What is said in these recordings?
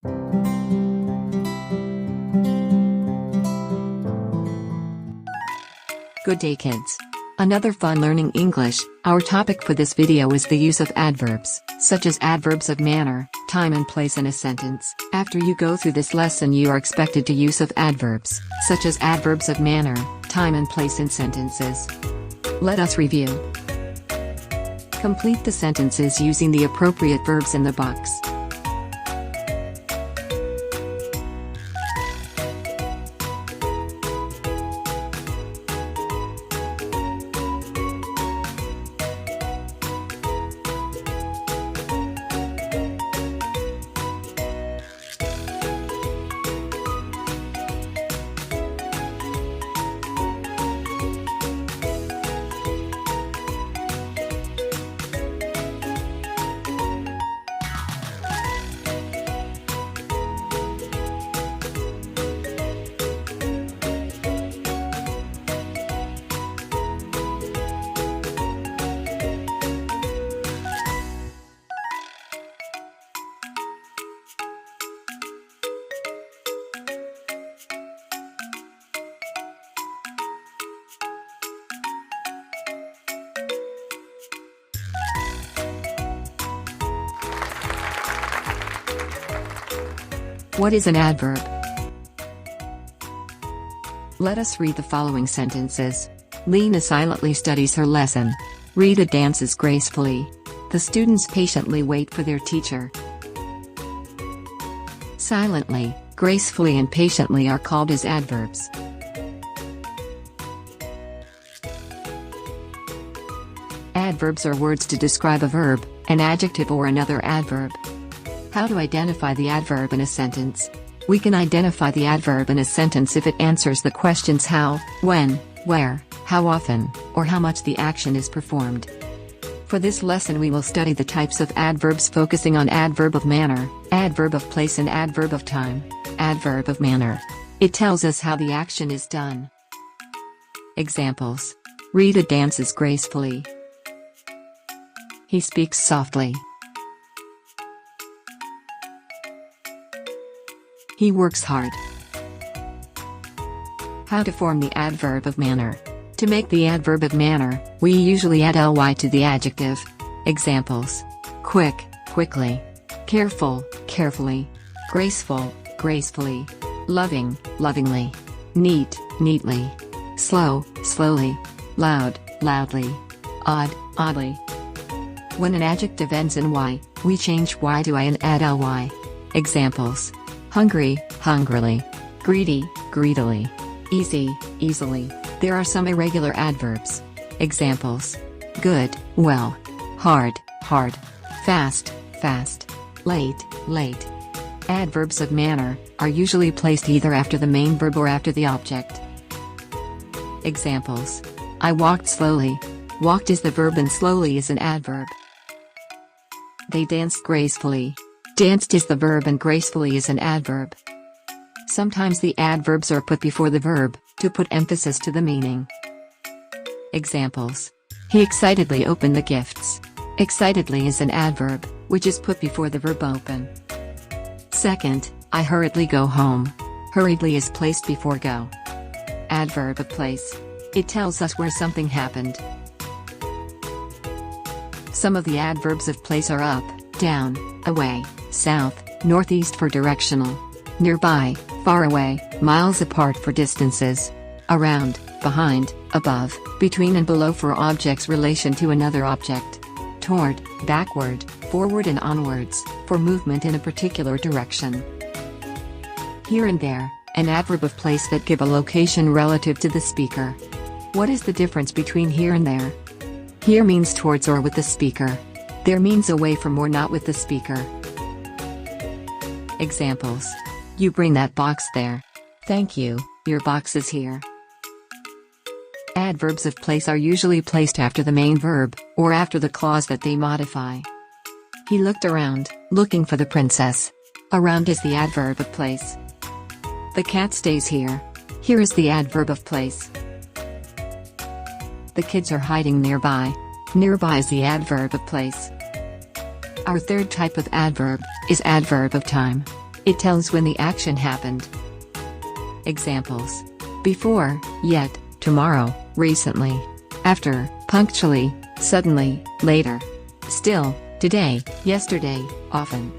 Good day, kids. Another fun learning English. Our topic for this video is the use of adverbs, such as adverbs of manner, time and place in a sentence. After you go through this lesson you are expected to use of adverbs, such as adverbs of manner, time and place in sentences. Let us review. Complete the sentences using the appropriate verbs in the box. What is an adverb? Let us read the following sentences. Lena silently studies her lesson. Rita dances gracefully. The students patiently wait for their teacher. Silently, gracefully and patiently are called as adverbs. Adverbs are words to describe a verb, an adjective or another adverb. How to identify the adverb in a sentence? We can identify the adverb in a sentence if it answers the questions how, when, where, how often, or how much the action is performed. For this lesson we will study the types of adverbs focusing on adverb of manner, adverb of place and adverb of time. Adverb of manner. It tells us how the action is done. Examples. Rita dances gracefully. He speaks softly. He works hard. How to form the adverb of manner. To make the adverb of manner, we usually add ly to the adjective. Examples. Quick, quickly. Careful, carefully. Graceful, gracefully. Loving, lovingly. Neat, neatly. Slow, slowly. Loud, loudly. Odd, oddly. When an adjective ends in y, we change y to I and add ly. Examples. Hungry, hungrily. Greedy, greedily. Easy, easily. There are some irregular adverbs. Examples. Good, well. Hard, hard. Fast, fast. Late, late. Adverbs of manner are usually placed either after the main verb or after the object. Examples. I walked slowly. Walked is the verb and slowly is an adverb. They danced gracefully. Danced is the verb and gracefully is an adverb. Sometimes the adverbs are put before the verb, to put emphasis to the meaning. Examples. He excitedly opened the gifts. Excitedly is an adverb, which is put before the verb open. Second, I hurriedly go home. Hurriedly is placed before go. Adverb of place. It tells us where something happened. Some of the adverbs of place are up, down, away, south, northeast for directional. Nearby, far away, miles apart for distances. Around, behind, above, between and below for objects' relation to another object. Toward, backward, forward and onwards, for movement in a particular direction. Here and there, an adverb of place that give a location relative to the speaker. What is the difference between here and there? Here means towards or with the speaker. There means away from or not with the speaker. Examples. You bring that box there. Thank you, your box is here. Adverbs of place are usually placed after the main verb, or after the clause that they modify. He looked around, looking for the princess. Around is the adverb of place. The cat stays here. Here is the adverb of place. The kids are hiding nearby. Nearby is the adverb of place. Our third type of adverb is adverb of time. It tells when the action happened. Examples: before, yet, tomorrow, recently. After, punctually, suddenly, later. Still, today, yesterday, often.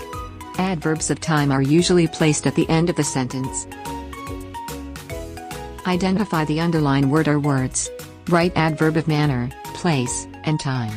Adverbs of time are usually placed at the end of the sentence. Identify the underlined word or words. Write adverb of manner, place, and time.